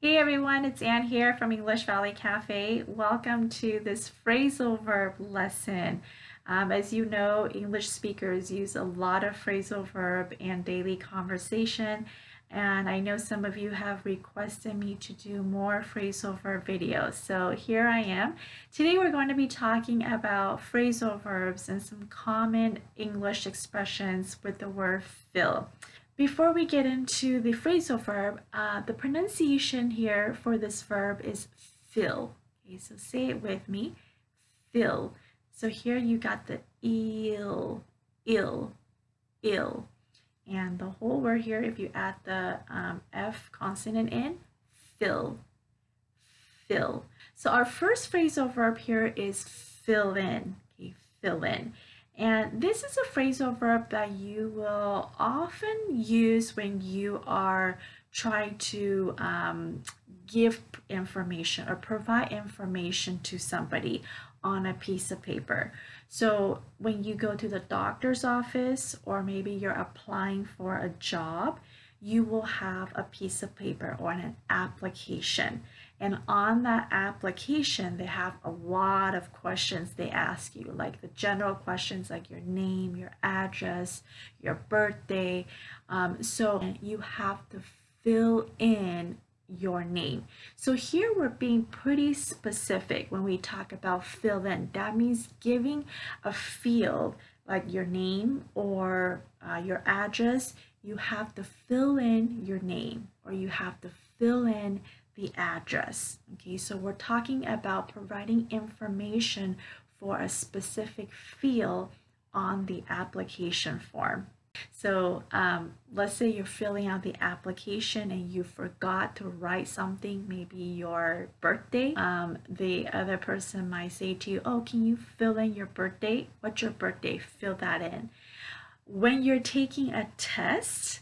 Hey everyone, it's Anne here from English Valley Cafe. Welcome to this phrasal verb lesson. As you know, English speakers use a lot of phrasal verb in daily conversation, and I know some of you have requested me to do more phrasal verb videos. So here I am. Today we're going to be talking about phrasal verbs and some common English expressions with the word fill. Before we get into the phrasal verb, the pronunciation here for this verb is fill. Okay, so say it with me, fill. So here you got the ill. And the whole word here, if you add the F consonant in, fill. So our first phrasal verb here is fill in. Okay, fill in. And this is a phrasal verb that you will often use when you are trying to give information or provide information to somebody on a piece of paper. So when you go to the doctor's office or maybe you're applying for a job, you will have a piece of paper or an application. And on that application, they have a lot of questions they ask you, like the general questions like your name, your address, your birthday. So you have to fill in your name. So here we're being pretty specific when we talk about fill in. That means giving a field like your name or your address. You have to fill in your name or you have to fill in the address. Okay, so we're talking about providing information for a specific field on the application form. So let's say you're filling out the application and you forgot to write something, maybe your birthday. The other person might say to you, oh, can you fill in your birthday? What's your birthday? Fill that in. When you're taking a test,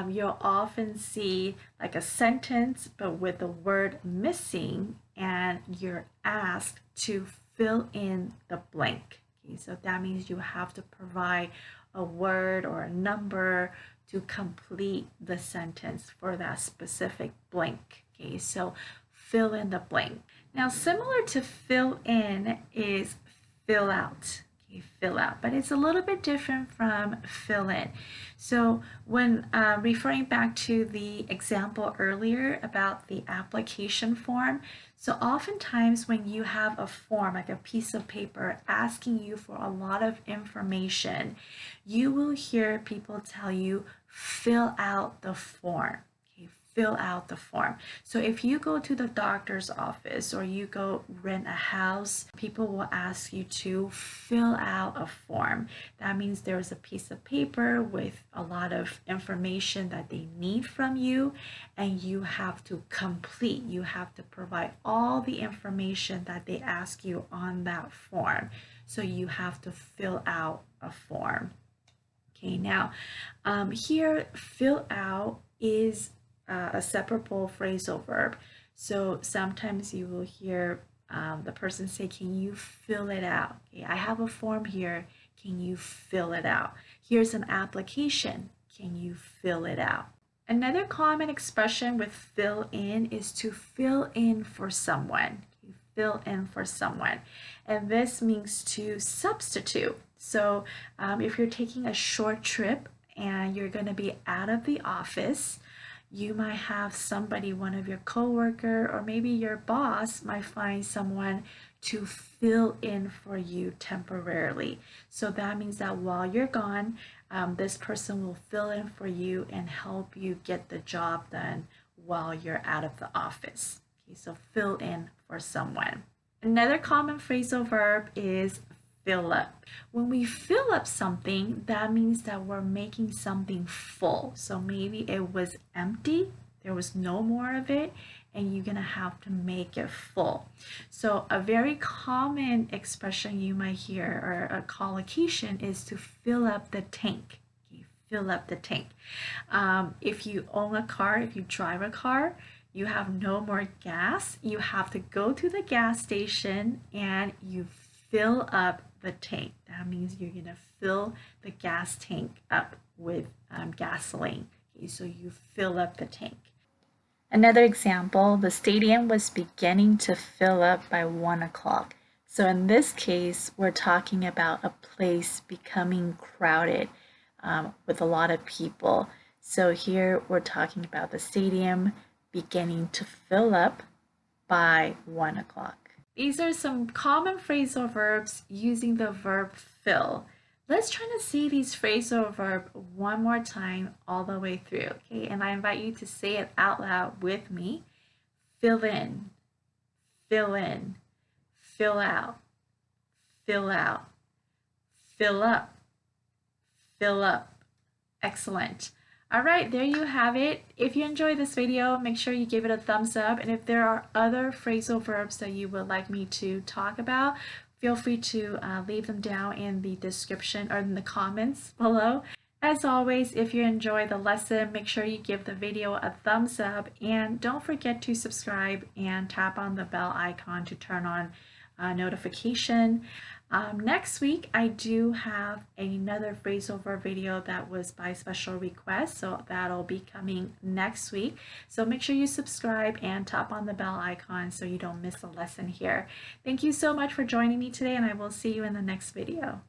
you'll often see like a sentence but with the word missing and you're asked to fill in the blank. Okay, so that means you have to provide a word or a number to complete the sentence for that specific blank. Okay, so fill in the blank. Now, similar to fill in is fill out. Okay, fill out, but it's a little bit different from fill in. So when referring back to the example earlier about the application form, so oftentimes when you have a form, like a piece of paper asking you for a lot of information, you will hear people tell you, fill out the form. Okay, fill out the form. So if you go to the doctor's office or you go rent a house, people will ask you to fill out a form. That means there's a piece of paper with a lot of information that they need from you and you have to complete. You have to provide all the information that they ask you on that form. So you have to fill out a form. Okay, now here fill out is a separable phrasal verb. So sometimes you will hear the person say, can you fill it out? Okay, I have a form here. Can you fill it out? Here's an application. Can you fill it out? Another common expression with fill in is to fill in for someone. You fill in for someone. And this means to substitute. So if you're taking a short trip and you're going to be out of the office, you might have somebody, one of your coworker, or maybe your boss might find someone to fill in for you temporarily. So that means that while you're gone, this person will fill in for you and help you get the job done while you're out of the office. Okay, so fill in for someone. Another common phrasal verb is fill up. When we fill up something, that means that we're making something full. So maybe it was empty, there was no more of it, and you're gonna have to make it full. So a very common expression you might hear or a collocation is to fill up the tank. Okay, fill up the tank. If you own a car, if you drive a car, you have no more gas, you have to go to the gas station and you fill up the tank. That means you're going to fill the gas tank up with gasoline. Okay, so you fill up the tank. Another example, the stadium was beginning to fill up by 1 o'clock. So in this case, we're talking about a place becoming crowded with a lot of people. So here we're talking about the stadium beginning to fill up by 1 o'clock. These are some common phrasal verbs using the verb fill. Let's try to see these phrasal verbs one more time all the way through, okay? And I invite you to say it out loud with me. Fill in, fill in, fill out, fill out, fill up, fill up. Excellent. All right, there you have it. If you enjoyed this video, make sure you give it a thumbs up. And if there are other phrasal verbs that you would like me to talk about, feel free to leave them down in the description or in the comments below. As always, if you enjoy the lesson, make sure you give the video a thumbs up and don't forget to subscribe and tap on the bell icon to turn on notification. Next week, I do have another phrasal verb video that was by special request, so that'll be coming next week. So make sure you subscribe and tap on the bell icon so you don't miss a lesson here. Thank you so much for joining me today, and I will see you in the next video.